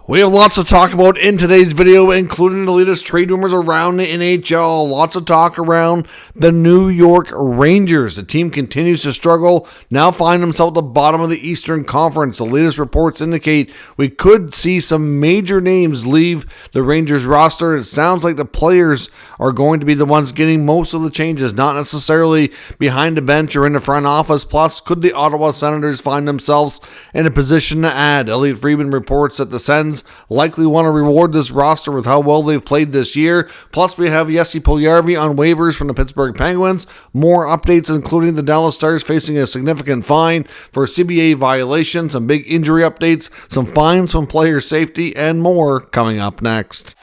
We have lots to talk about in today's video, including the latest trade rumors around the NHL. Lots of talk around the New York Rangers. The team continues to struggle, now find themselves at the bottom of the Eastern Conference. The latest reports indicate we could see some major names leave the Rangers roster. It sounds like the players are going to be the ones getting most of the changes, not necessarily behind the bench or in the front office. Plus, could the Ottawa Senators find themselves in a position to add? Elliot Friedman reports that the Sens likely want to reward this roster with how well they've played this year. Plus, we have Puljujarvi on waivers from the Pittsburgh Penguins. More updates, including the Dallas Stars facing a significant fine for CBA violation, some big injury updates, some fines from player safety, and more coming up next.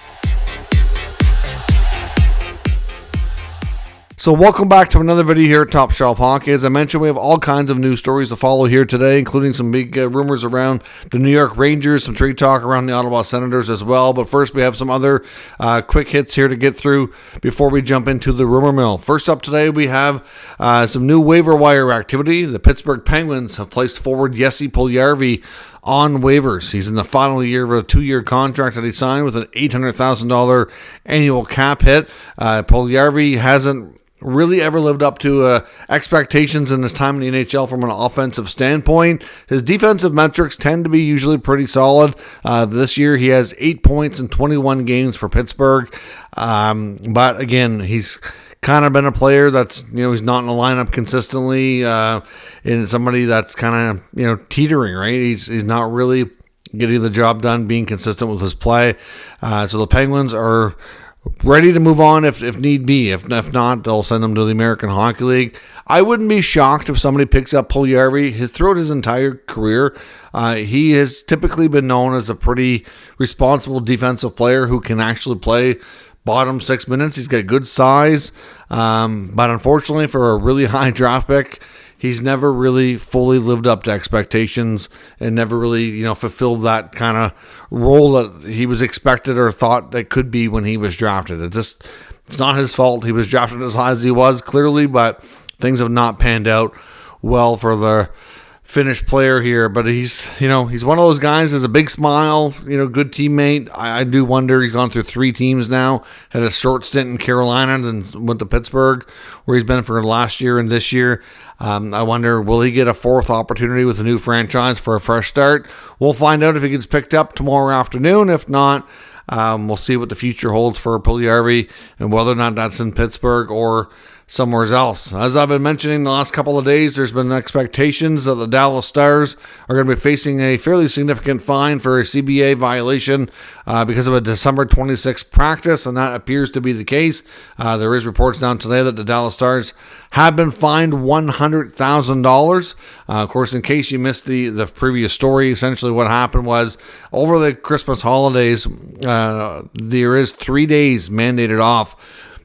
So welcome back to another video here at Top Shelf Hockey. As I mentioned, we have all kinds of news stories to follow here today, including some big rumors around the New York Rangers, some trade talk around the Ottawa Senators as well. But first, we have some other quick hits here to get through before we jump into the rumor mill. First up today, we have some new waiver wire activity. The Pittsburgh Penguins have placed forward Puljujarvi on waivers. He's in the final year of a 2-year contract that he signed with an $800,000 annual cap hit. Puljujarvi hasn't really ever lived up to expectations in his time in the NHL from an offensive standpoint. His defensive metrics tend to be usually pretty solid. This year he has 8 points in 21 games for Pittsburgh. But again, he's kind of been a player that's, he's not in the lineup consistently, and somebody that's kind of, teetering, right? He's not really getting the job done, being consistent with his play. So the Penguins are ready to move on if need be. If not, they'll send him to the American Hockey League. I wouldn't be shocked if somebody picks up Puljujarvi. Throughout his entire career, he has typically been known as a pretty responsible defensive player who can actually play bottom 6 minutes. He's got good size, but unfortunately for a really high draft pick, he's never really fully lived up to expectations and never really, fulfilled that kind of role that he was expected or thought that could be when he was drafted. It's not his fault. He was drafted as high as he was, clearly, but things have not panned out well for the Finnish player here. But he's one of those guys, has a big smile, good teammate. I do wonder, he's gone through 3 teams now, had a short stint in Carolina, then went to Pittsburgh, where he's been for last year and this year. I wonder, will he get a 4th opportunity with a new franchise for a fresh start? We'll find out if he gets picked up tomorrow afternoon. If not, we'll see what the future holds for Puljujarvi and whether or not that's in Pittsburgh or somewhere else. As I've been mentioning the last couple of days, there's been expectations that the Dallas Stars are going to be facing a fairly significant fine for a CBA violation because of a December 26th practice, and that appears to be the case. There is reports down today that the Dallas Stars have been fined $100,000. Of course, in case you missed the previous story, essentially what happened was over the Christmas holidays, there is 3 days mandated off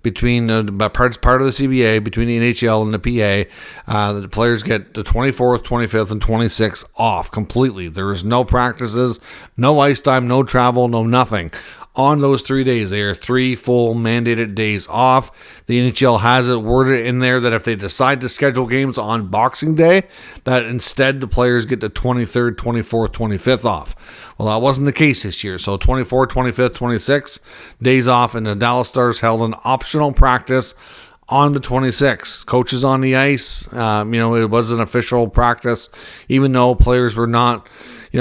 between part of the CBA, between the NHL and the PA. The players get the 24th, 25th, and 26th off completely. There is no practices, no ice time, no travel, no nothing. On those 3 days, they are 3 full mandated days off. The NHL has it worded in there that if they decide to schedule games on Boxing Day, that instead the players get the 23rd, 24th, 25th off. Well, that wasn't the case this year. So 24th, 25th, 26th days off, and the Dallas Stars held an optional practice on the 26th. Coaches on the ice. It was an official practice, even though players were not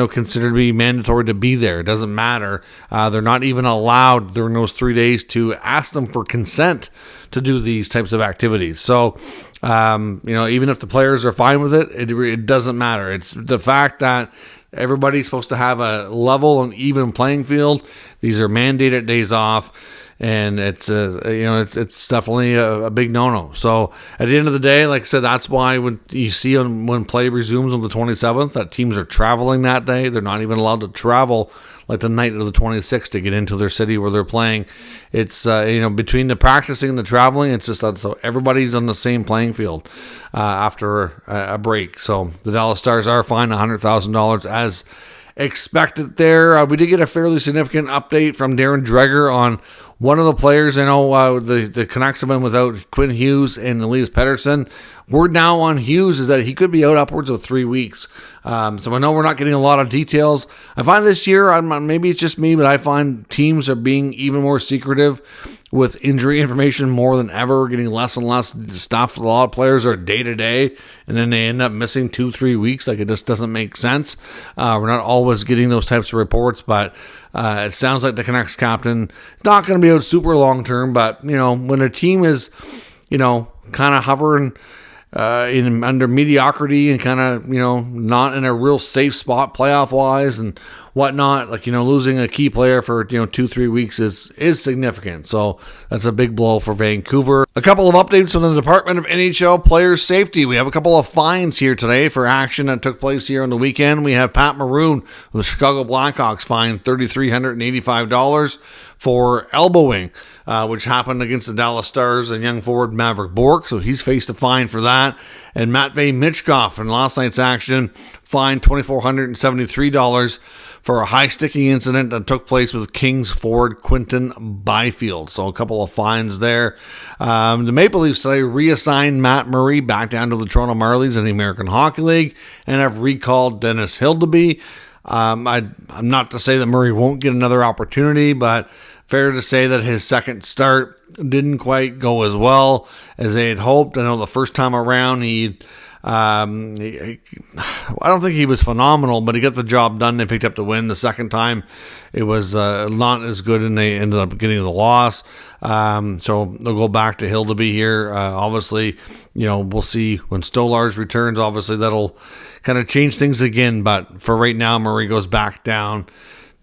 considered to be mandatory to be there. It doesn't matter. They're not even allowed during those 3 days to ask them for consent to do these types of activities. So, even if the players are fine with it, it doesn't matter. It's the fact that everybody's supposed to have a level and even playing field. These are mandated days off. And it's definitely a big no-no. So at the end of the day, like I said, that's why when you see when play resumes on the 27th, that teams are traveling that day. They're not even allowed to travel like the night of the 26th to get into their city where they're playing. It's between the practicing and the traveling, it's just that so everybody's on the same playing field after a break. So the Dallas Stars are fined $100,000 as expect it there. We did get a fairly significant update from Darren Dreger on one of the players. I know the Canucks have been without Quinn Hughes and Elias Pettersson. Word now on Hughes is that he could be out upwards of 3 weeks. So I know we're not getting a lot of details. I find this year, maybe it's just me, but I find teams are being even more secretive with injury information more than ever. We're getting less and less stuff. A lot of players are day to day, and then they end up missing 2-3 weeks. Like, it just doesn't make sense. We're not always getting those types of reports, but it sounds like the Canucks captain not going to be out super long term. But when a team is, kind of hovering under mediocrity and kind of not in a real safe spot playoff wise and whatnot, like losing a key player for 2-3 weeks is significant. So that's a big blow for Vancouver. A couple of updates from the Department of NHL Player Safety. We have a couple of fines here today for action that took place here on the weekend. We have Pat Maroon of the Chicago Blackhawks fined $3,385 for elbowing, which happened against the Dallas Stars and young forward Maverick Bourque. So he's faced a fine for that. And Matvei Michkov in last night's action fined $2,473 for a high-sticking incident that took place with Kings forward Quinton Byfield. So a couple of fines there. The Maple Leafs today reassigned Matt Murray back down to the Toronto Marlies in the American Hockey League and have recalled Dennis Hildeby. I'm not to say that Murray won't get another opportunity, but fair to say that his second start didn't quite go as well as they had hoped. I know the first time around I don't think he was phenomenal, but he got the job done. They picked up the win. The second time, it was not as good, and they ended up getting the loss. So they'll go back to Hildeby here. Obviously, we'll see when Stolarz returns. Obviously, that'll kind of change things again. But for right now, Murray goes back down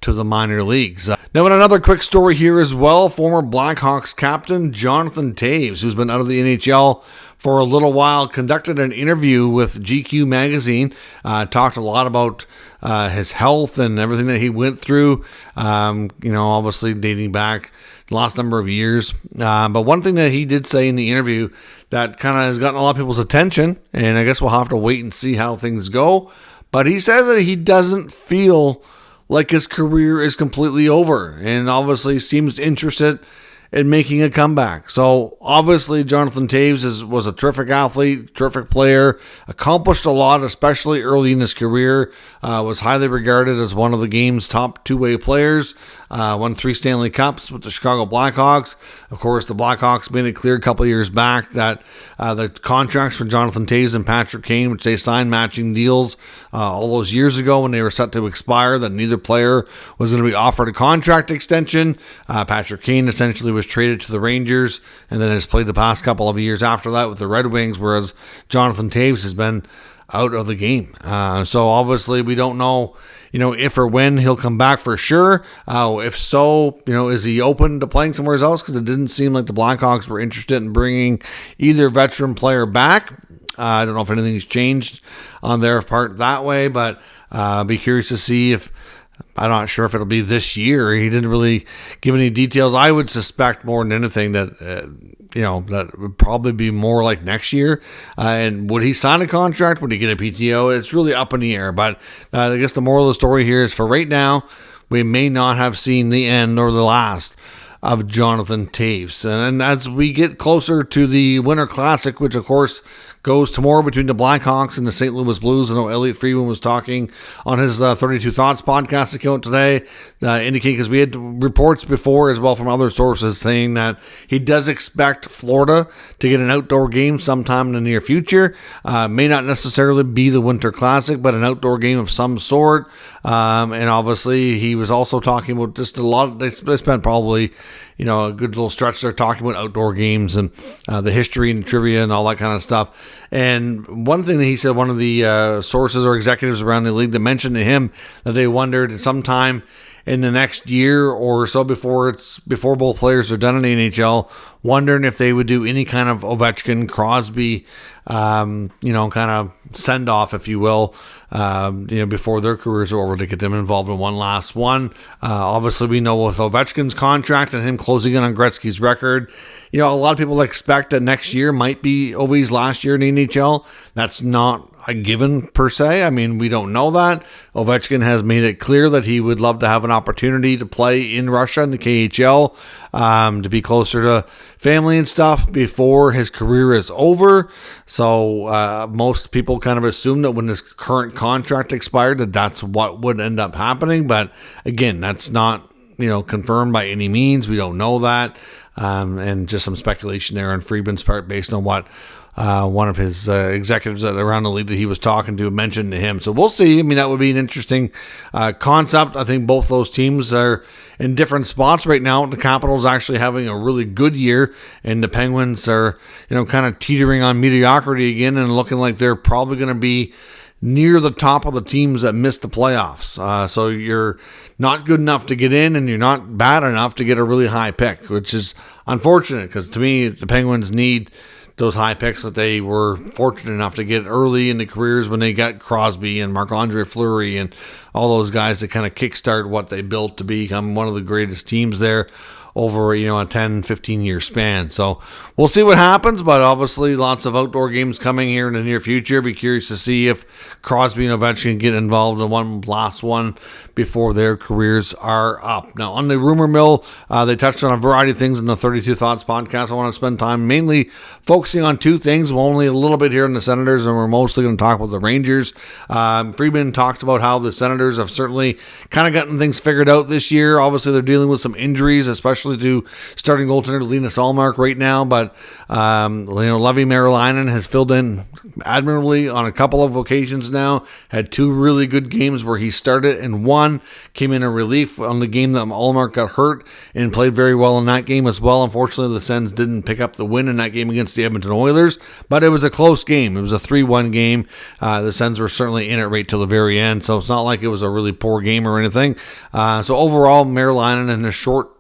to the minor leagues. Now, in another quick story here as well, former Blackhawks captain Jonathan Toews, who's been out of the NHL for a little while, conducted an interview with GQ magazine, talked a lot about his health and everything that he went through, obviously dating back the last number of years. But one thing that he did say in the interview that kind of has gotten a lot of people's attention, and I guess we'll have to wait and see how things go, but he says that he doesn't feel like his career is completely over, and obviously seems interested in making a comeback. So obviously Jonathan Toews was a terrific athlete, terrific player, accomplished a lot, especially early in his career, was highly regarded as one of the game's top two-way players, won 3 Stanley Cups with the Chicago Blackhawks. Of course, the Blackhawks made it clear a couple of years back that the contracts for Jonathan Toews and Patrick Kane, which they signed matching deals all those years ago when they were set to expire, that neither player was going to be offered a contract extension. Patrick Kane essentially was traded to the Rangers and then has played the past couple of years after that with the Red Wings, whereas Jonathan Toews has been out of the game. So obviously we don't know, if or when he'll come back for sure. If so, is he open to playing somewhere else? Because it didn't seem like the Blackhawks were interested in bringing either veteran player back. I don't know if anything's changed on their part that way, but be curious to see if, I'm not sure if it'll be this year. He didn't really give any details. I would suspect more than anything that, that would probably be more like next year. And would he sign a contract? Would he get a PTO? It's really up in the air. But I guess the moral of the story here is for right now, we may not have seen the end or the last of Jonathan Toews. And as we get closer to the Winter Classic, which of course goes tomorrow between the Blackhawks and the St. Louis Blues. I know Elliot Friedman was talking on his 32 Thoughts podcast account today, indicating, because we had reports before as well from other sources saying that he does expect Florida to get an outdoor game sometime in the near future. May not necessarily be the Winter Classic, but an outdoor game of some sort. And obviously he was also talking about just a lot. They spent probably a good little stretch there talking about outdoor games and the history and trivia and all that kind of stuff. And one thing that he said, one of the sources or executives around the league that mentioned to him that they wondered sometime in the next year or so before both players are done in the NHL, wondering if they would do any kind of Ovechkin, Crosby, kind of send off, if you will, before their careers are over, to get them involved in one last one. Obviously, we know with Ovechkin's contract and him closing in on Gretzky's record, a lot of people expect that next year might be Ovi's last year in the NHL. That's not a given per se. I mean, we don't know that. Ovechkin has made it clear that he would love to have an opportunity to play in Russia in the KHL, to be closer to family and stuff before his career is over. So most people kind of assume that when his current contract expired, that's what would end up happening. But again, that's not confirmed by any means. We don't know that. And just some speculation there on Friedman's part based on what one of his executives around the league that he was talking to mentioned to him. So we'll see. I mean, that would be an interesting concept. I think both those teams are in different spots right now. The Capitals actually having a really good year, and the Penguins are, kind of teetering on mediocrity again and looking like they're probably going to be near the top of the teams that missed the playoffs. So you're not good enough to get in, and you're not bad enough to get a really high pick, which is unfortunate because to me, the Penguins need those high picks that they were fortunate enough to get early in the careers when they got Crosby and Marc-Andre Fleury and all those guys that kind of kickstart what they built to become one of the greatest teams there over, a 10-15 year span. So we'll see what happens, but obviously lots of outdoor games coming here in the near future. Be curious to see if Crosby and Ovechkin get involved in one last one before their careers are up. Now, on the rumor mill, they touched on a variety of things in the 32 Thoughts podcast. I want to spend time mainly focusing on two things. Well, only a little bit here in the Senators, and we're mostly going to talk about the Rangers. Friedman talks about how the Senators have certainly kind of gotten things figured out this year. Obviously, they're dealing with some injuries, especially to starting goaltender Linus Ullmark right now, but Levi Merilainen has filled in admirably on a couple of occasions now. Had two really good games where he started and one came in relief on the game that Ullmark got hurt and played very well in that game as well. Unfortunately, the Sens didn't pick up the win in that game against the Edmonton Oilers, but it was a close game. It was a 3-1 game. The Sens were certainly in it right till the very end, so it's not like it was a really poor game or anything. So overall, Merilainen in a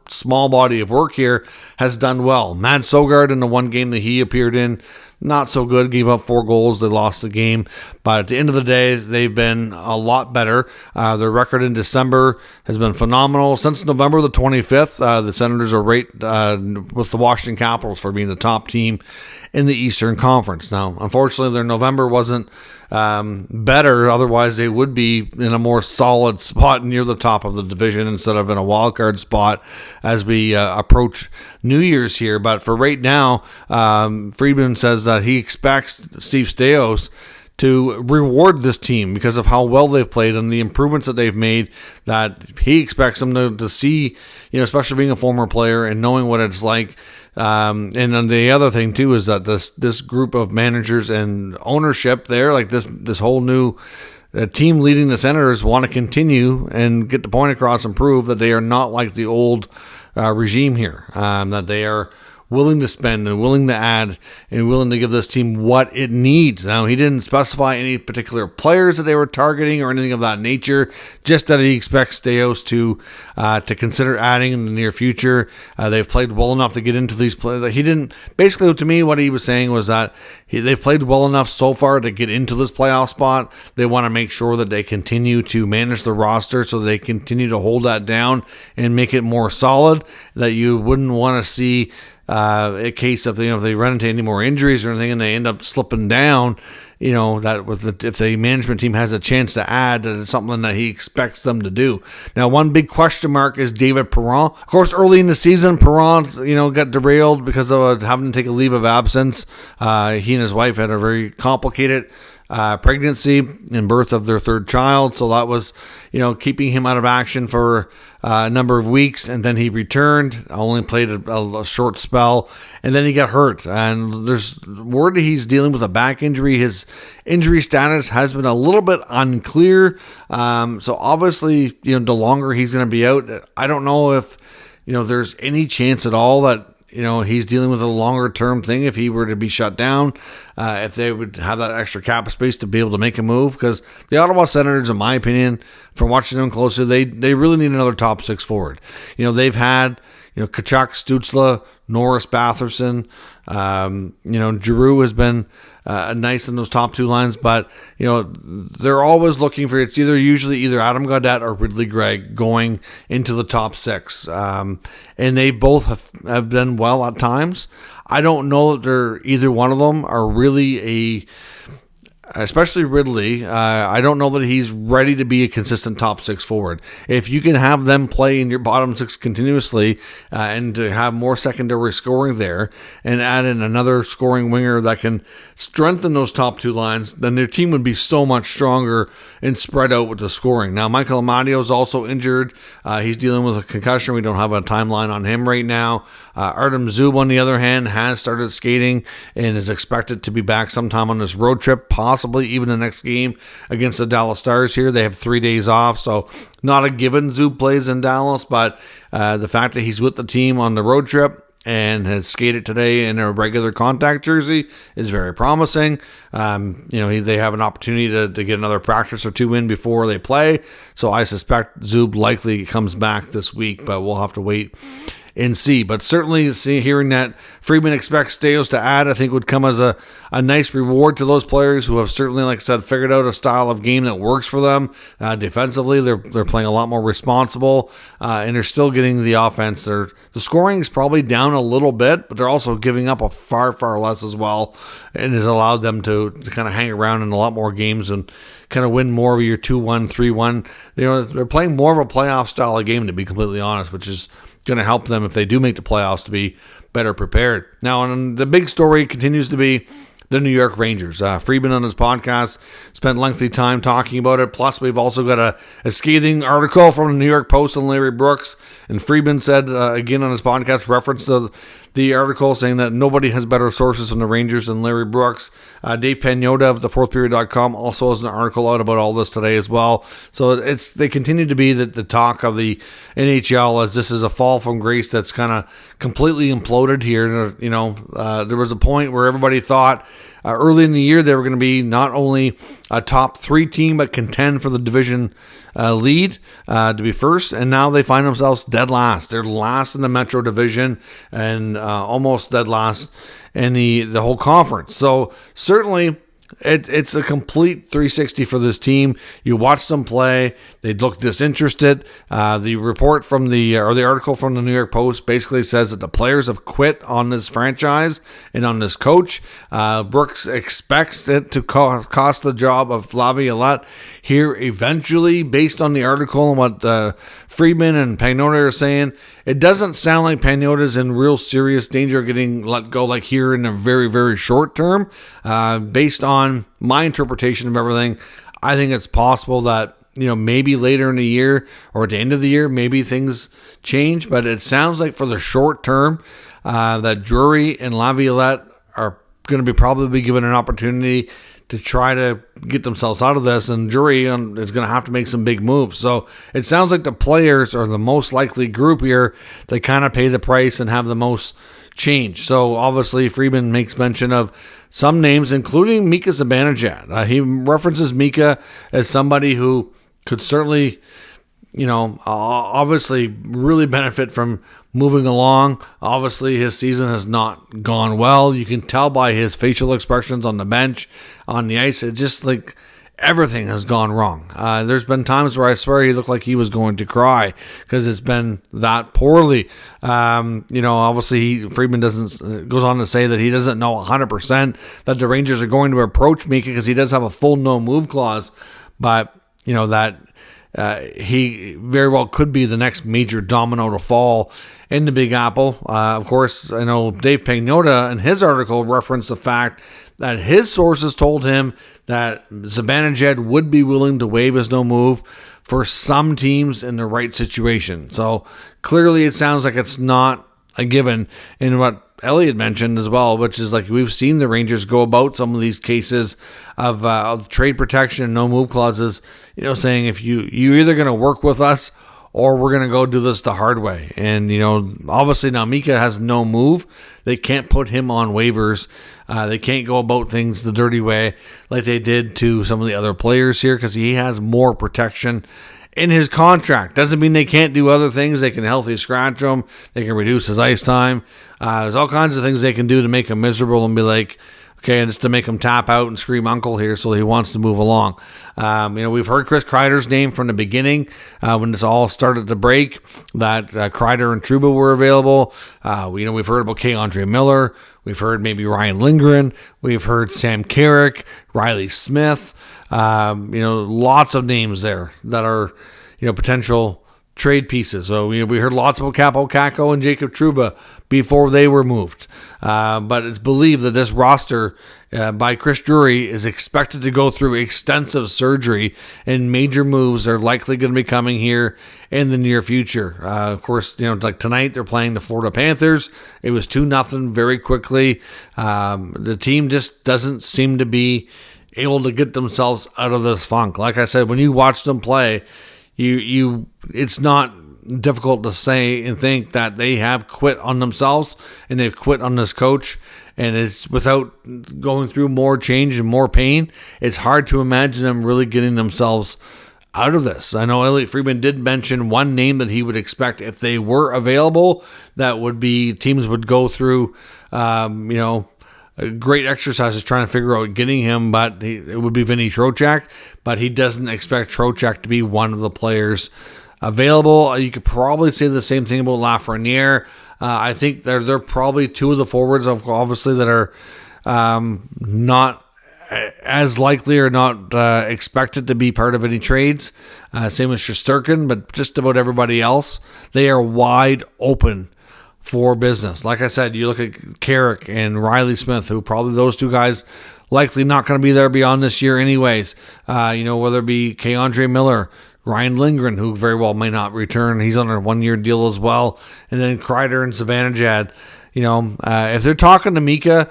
small body of work here has done well. Matt Sogard in the one game that he appeared in, not so good, gave up 4 goals. They lost the game, but at the end of the day, they've been a lot better. Their record in December has been phenomenal. Since November the 25th, the Senators are right with the Washington Capitals for being the top team in the Eastern Conference. Now, unfortunately, their November wasn't better. Otherwise, they would be in a more solid spot near the top of the division instead of in a wild card spot as we approach New Year's here. But for right now, Friedman says that he expects Steve Staios to reward this team because of how well they've played and the improvements that they've made, that he expects them to see, especially being a former player and knowing what it's like. And then the other thing too is that this group of managers and ownership there, like this whole new team leading the Senators, want to continue and get the point across and prove that they are not like the old regime here, that they are willing to spend and willing to add and willing to give this team what it needs. Now, he didn't specify any particular players that they were targeting or anything of that nature, just that he expects Staios to consider adding in the near future. They've played well enough to get into these players. He didn't, basically to me, what he was saying was that they've played well enough so far to get into this playoff spot. They want to make sure that they continue to manage the roster so they continue to hold that down and make it more solid, that you wouldn't want to see a case of, if they run into any more injuries or anything and they end up slipping down, that if the management team has a chance to add, that it's something that he expects them to do. Now, one big question mark is David Perron. Of course, early in the season, Perron, got derailed because of having to take a leave of absence. He and his wife had a very complicated pregnancy and birth of their third child, so that was keeping him out of action for a number of weeks, and then he returned, only played a short spell, and then he got hurt, and there's word that he's dealing with a back injury. His injury status has been a little bit unclear, so obviously the longer he's going to be out, I don't know if there's any chance at all that he's dealing with a longer term thing if he were to be shut down, if they would have that extra cap space to be able to make a move, because the Ottawa Senators, in my opinion, from watching them closely, they really need another top 6 forward. They've had Tkachuk, Stützle, Norris, Batherson, Giroux has been nice in those top 2 lines, but they're always looking for, it's usually either Adam Gaudette or Ridley Gregg going into the top 6, and they both have done well at times. I don't know that either one of them are really especially Ridley. I don't know that he's ready to be a consistent top six forward. If you can have them play in your bottom six continuously and to have more secondary scoring there and add in another scoring winger that can strengthen those top two lines, then their team would be so much stronger and spread out with the scoring. Now, Michael Amadio is also injured. He's dealing with a concussion. We don't have a timeline on him right now. Artem Zub, on the other hand, has started skating and is expected to be back sometime on this road trip, possibly even the next game against the Dallas Stars here. They have 3 days off, so not a given Zub plays in Dallas, but the fact that he's with the team on the road trip and has skated today in a regular contact jersey is very promising. They have an opportunity to get another practice or two in before they play, so I suspect Zub likely comes back this week, but we'll have to wait and see. But certainly hearing that Friedman expects Toews to add, I think would come as a nice reward to those players who have certainly, like I said, figured out a style of game that works for them. Defensively, they're playing a lot more responsible, and they're still getting the offense. The scoring is probably down a little bit, but they're also giving up a far, far less as well, and has allowed them to kind of hang around in a lot more games and kind of win more of your 2-1, 3-1. They're playing more of a playoff style of game, to be completely honest, which is going to help them if they do make the playoffs to be better prepared. Now, and the big story continues to be the New York Rangers. Friedman on his podcast spent lengthy time talking about it. Plus, we've also got a scathing article from the New York Post on Larry Brooks. And Friedman said, again on his podcast, referenced the article saying that nobody has better sources from the Rangers than Larry Brooks. Dave Pagnotta of thefourthperiod.com also has an article out about all this today as well. So they continue to be the talk of the NHL, as this is a fall from grace that's kind of completely imploded here. There was a point where everybody thought early in the year they were going to be not only a top 3 team but contend for the division lead to be first, and now they find themselves dead last. They're last in the Metro Division and almost dead last in the whole conference. So certainly it's a complete 360 for this team. You watch them play; they look disinterested. The report from the article from the New York Post basically says that the players have quit on this franchise and on this coach. Brooks expects it to cost the job of Laviolette here eventually, based on the article and what Friedman and Pagnotta are saying. It doesn't sound like Pagnotta's in real serious danger of getting let go like here in a very, very short term. Based on my interpretation of everything, I think it's possible that maybe later in the year or at the end of the year, maybe things change. But it sounds like for the short term, that Drury and Laviolette are going to probably be given an opportunity to try to get themselves out of this, and Drury is going to have to make some big moves. So it sounds like the players are the most likely group here to kind of pay the price and have the most change. So obviously Friedman makes mention of some names, including Mika Zibanejad. He references Mika as somebody who could certainly, obviously really benefit from moving along. Obviously, his season has not gone well. You can tell by his facial expressions on the bench, on the ice. It's just like everything has gone wrong. There's been times where I swear he looked like he was going to cry because it's been that poorly. Obviously, Friedman goes on to say that he doesn't know 100% that the Rangers are going to approach Mika because he does have a full no-move clause, but that he very well could be the next major domino to fall in the Big Apple. Of course, I know Dave Pagnotta in his article referenced the fact that his sources told him that Zibanejad would be willing to waive his no move for some teams in the right situation. So clearly it sounds like it's not a given. And what Elliott mentioned as well, which is like we've seen the Rangers go about some of these cases of trade protection and no move clauses, saying if you're either going to work with us or we're going to go do this the hard way. And, obviously now Mika has no move. They can't put him on waivers. They can't go about things the dirty way like they did to some of the other players here because he has more protection in his contract. Doesn't mean they can't do other things. They can healthy scratch him. They can reduce his ice time. There's all kinds of things they can do to make him miserable and be like, Okay, and just to make him tap out and scream uncle here, so he wants to move along. We've heard Chris Kreider's name from the beginning when this all started to break, that Kreider and Trouba were available. We've heard about K-Andre Miller. We've heard maybe Ryan Lindgren. We've heard Sam Carrick, Riley Smith. Lots of names there that are, potential trade pieces. So we heard lots about Capo Kakko and Jacob Trouba before they were moved. But it's believed that this roster by Chris Drury is expected to go through extensive surgery, and major moves are likely going to be coming here in the near future. Of course, like tonight they're playing the Florida Panthers. It was 2-0 very quickly. The team just doesn't seem to be able to get themselves out of this funk. Like I said, when you watch them play, it's not difficult to say and think that they have quit on themselves and they've quit on this coach, and it's without going through more change and more pain. It's hard to imagine them really getting themselves out of this. I know Elliot Friedman did mention one name that he would expect if they were available, that would be teams would go through great exercises trying to figure out getting him, but it would be Vinny Trocheck, but he doesn't expect Trocheck to be one of the players available. You could probably say the same thing about Lafreniere. I think they're probably two of the forwards, obviously, that are not as likely or not expected to be part of any trades. Same with Shesterkin, but just about everybody else, they are wide open for business. Like I said, you look at Carrick and Riley Smith, who probably those two guys likely not going to be there beyond this year anyways. Whether it be K-Andre Miller, Ryan Lindgren, who very well may not return. He's on a 1-year deal as well. And then Kreider and Zibanejad. If they're talking to Mika,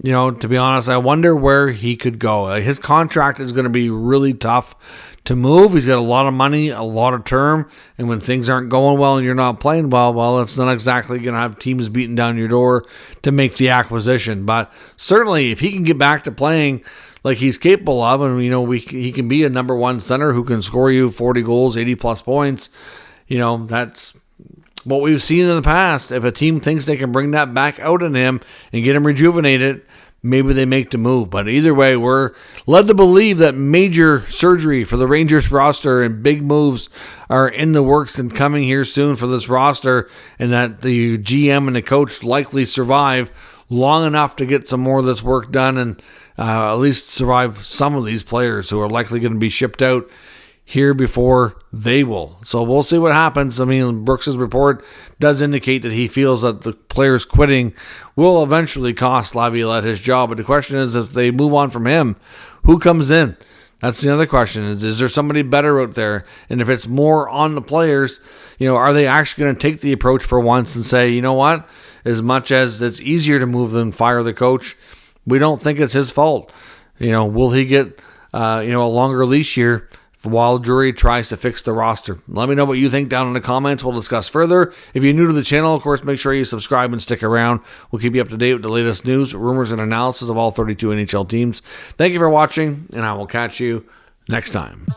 to be honest, I wonder where he could go. His contract is going to be really tough to move. He's got a lot of money, a lot of term, and when things aren't going well and you're not playing well, it's not exactly going to have teams beating down your door to make the acquisition. But certainly, if he can get back to playing like he's capable of, and he can be a number one center who can score you 40 goals, 80 plus points, that's what we've seen in the past. If a team thinks they can bring that back out in him and get him rejuvenated, maybe they make the move. But either way, we're led to believe that major surgery for the Rangers roster and big moves are in the works and coming here soon for this roster, and that the GM and the coach likely survive long enough to get some more of this work done and at least survive some of these players who are likely going to be shipped out here before they will. So we'll see what happens. I mean, Brooks's report does indicate that he feels that the players quitting will eventually cost Laviolette his job. But the question is, if they move on from him, who comes in? That's the other question. Is there somebody better out there? And if it's more on the players, are they actually going to take the approach for once and say, you know what, as much as it's easier to move than fire the coach, we don't think it's his fault. Will he get a longer leash here while Drury tries to fix the roster? Let me know what you think down in the comments. We'll discuss further. If you're new to the channel, of course, make sure you subscribe and stick around. We'll keep you up to date with the latest news, rumors, and analysis of all 32 NHL teams. Thank you for watching, and I will catch you next time.